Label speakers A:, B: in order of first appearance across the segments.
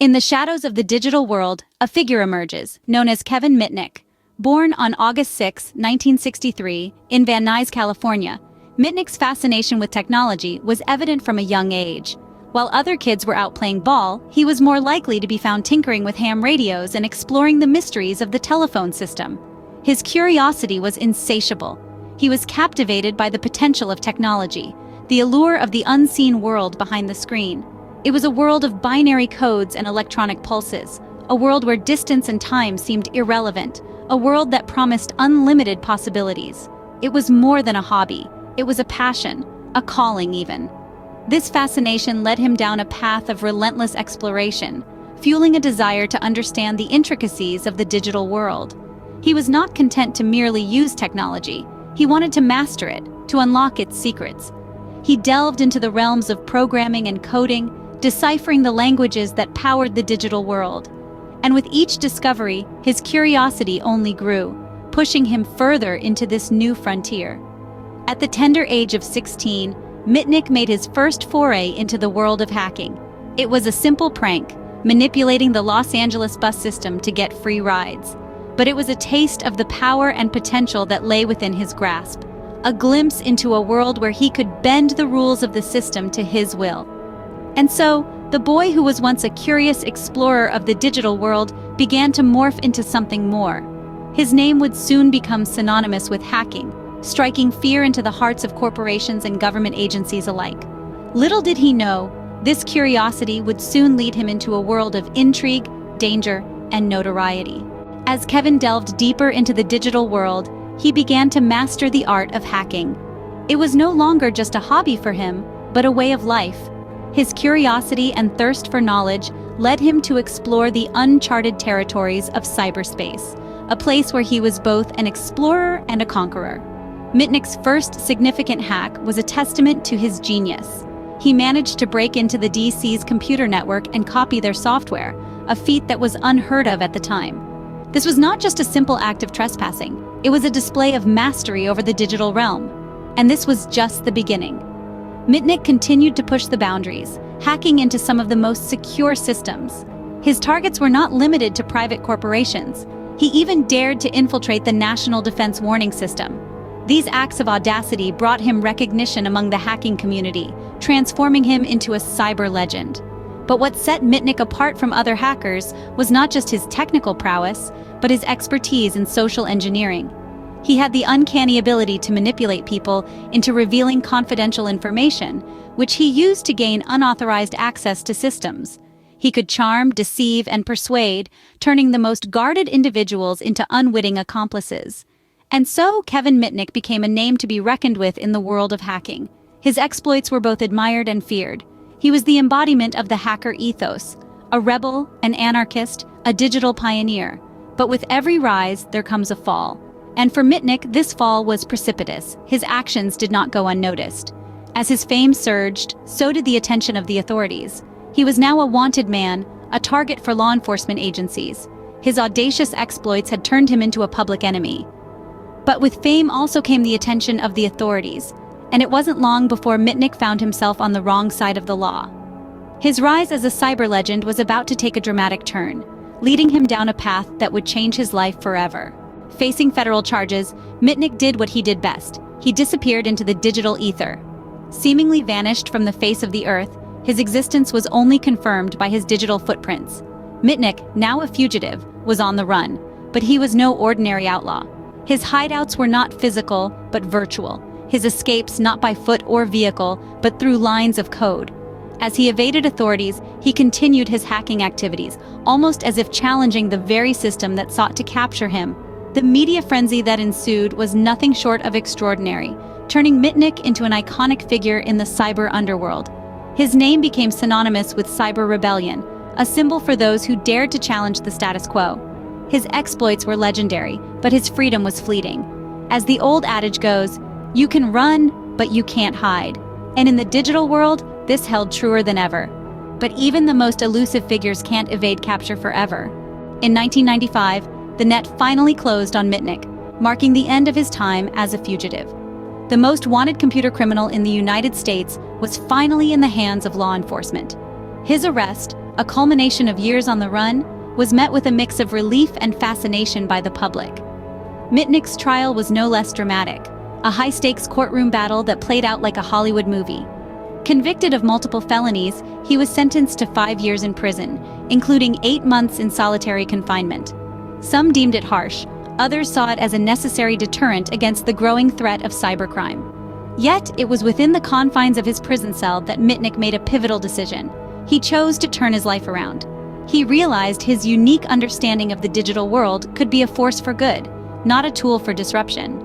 A: In the shadows of the digital world, a figure emerges, known as Kevin Mitnick. Born on August 6, 1963, in Van Nuys, California, Mitnick's fascination with technology was evident from a young age. While other kids were out playing ball, he was more likely to be found tinkering with ham radios and exploring the mysteries of the telephone system. His curiosity was insatiable. He was captivated by the potential of technology, the allure of the unseen world behind the screen. It was a world of binary codes and electronic pulses, a world where distance and time seemed irrelevant, a world that promised unlimited possibilities. It was more than a hobby. It was a passion, a calling even. This fascination led him down a path of relentless exploration, fueling a desire to understand the intricacies of the digital world. He was not content to merely use technology. He wanted to master it, to unlock its secrets. He delved into the realms of programming and coding, deciphering the languages that powered the digital world. And with each discovery, his curiosity only grew, pushing him further into this new frontier. At the tender age of 16, Mitnick made his first foray into the world of hacking. It was a simple prank, manipulating the Los Angeles bus system to get free rides. But it was a taste of the power and potential that lay within his grasp, a glimpse into a world where he could bend the rules of the system to his will. And so, the boy who was once a curious explorer of the digital world began to morph into something more. His name would soon become synonymous with hacking, striking fear into the hearts of corporations and government agencies alike. Little did he know, this curiosity would soon lead him into a world of intrigue, danger, and notoriety. As Kevin delved deeper into the digital world, he began to master the art of hacking. It was no longer just a hobby for him, but a way of life. His curiosity and thirst for knowledge led him to explore the uncharted territories of cyberspace, a place where he was both an explorer and a conqueror. Mitnick's first significant hack was a testament to his genius. He managed to break into the DC's computer network and copy their software, a feat that was unheard of at the time. This was not just a simple act of trespassing, it was a display of mastery over the digital realm. And this was just the beginning. Mitnick continued to push the boundaries, hacking into some of the most secure systems. His targets were not limited to private corporations. He even dared to infiltrate the National Defense Warning System. These acts of audacity brought him recognition among the hacking community, transforming him into a cyber legend. But what set Mitnick apart from other hackers was not just his technical prowess, but his expertise in social engineering. He had the uncanny ability to manipulate people into revealing confidential information, which he used to gain unauthorized access to systems. He could charm, deceive, and persuade, turning the most guarded individuals into unwitting accomplices. And so, Kevin Mitnick became a name to be reckoned with in the world of hacking. His exploits were both admired and feared. He was the embodiment of the hacker ethos, a rebel, an anarchist, a digital pioneer. But with every rise, there comes a fall. And for Mitnick, this fall was precipitous. His actions did not go unnoticed. As his fame surged, so did the attention of the authorities. He was now a wanted man, a target for law enforcement agencies. His audacious exploits had turned him into a public enemy. But with fame also came the attention of the authorities, and it wasn't long before Mitnick found himself on the wrong side of the law. His rise as a cyber legend was about to take a dramatic turn, leading him down a path that would change his life forever. Facing federal charges, Mitnick did what he did best. He disappeared into the digital ether. Seemingly vanished from the face of the earth, his existence was only confirmed by his digital footprints. Mitnick, now a fugitive, was on the run, but he was no ordinary outlaw. His hideouts were not physical, but virtual. His escapes not by foot or vehicle, but through lines of code. As he evaded authorities, he continued his hacking activities, almost as if challenging the very system that sought to capture him. The media frenzy that ensued was nothing short of extraordinary, turning Mitnick into an iconic figure in the cyber underworld. His name became synonymous with cyber rebellion, a symbol for those who dared to challenge the status quo. His exploits were legendary, but his freedom was fleeting. As the old adage goes, you can run, but you can't hide. And in the digital world, this held truer than ever. But even the most elusive figures can't evade capture forever. In 1995, the net finally closed on Mitnick, marking the end of his time as a fugitive. The most wanted computer criminal in the United States was finally in the hands of law enforcement. His arrest, a culmination of years on the run, was met with a mix of relief and fascination by the public. Mitnick's trial was no less dramatic, a high-stakes courtroom battle that played out like a Hollywood movie. Convicted of multiple felonies, he was sentenced to 5 years in prison, including 8 months in solitary confinement. Some deemed it harsh, others saw it as a necessary deterrent against the growing threat of cybercrime. Yet, it was within the confines of his prison cell that Mitnick made a pivotal decision. He chose to turn his life around. He realized his unique understanding of the digital world could be a force for good, not a tool for disruption.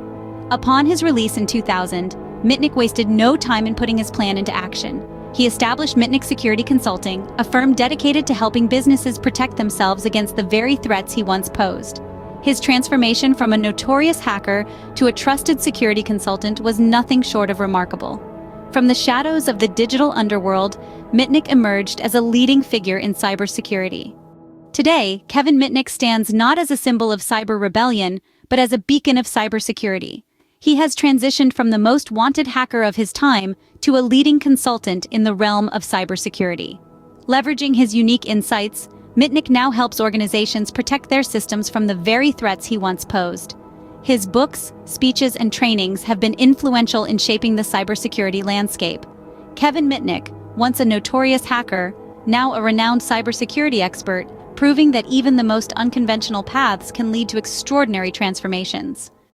A: Upon his release in 2000, Mitnick wasted no time in putting his plan into action. He established Mitnick Security Consulting, a firm dedicated to helping businesses protect themselves against the very threats he once posed. His transformation from a notorious hacker to a trusted security consultant was nothing short of remarkable. From the shadows of the digital underworld, Mitnick emerged as a leading figure in cybersecurity. Today, Kevin Mitnick stands not as a symbol of cyber rebellion, but as a beacon of cybersecurity. He has transitioned from the most wanted hacker of his time to a leading consultant in the realm of cybersecurity. Leveraging his unique insights, Mitnick now helps organizations protect their systems from the very threats he once posed. His books, speeches, and trainings have been influential in shaping the cybersecurity landscape. Kevin Mitnick, once a notorious hacker, now a renowned cybersecurity expert, proving that even the most unconventional paths can lead to extraordinary transformations.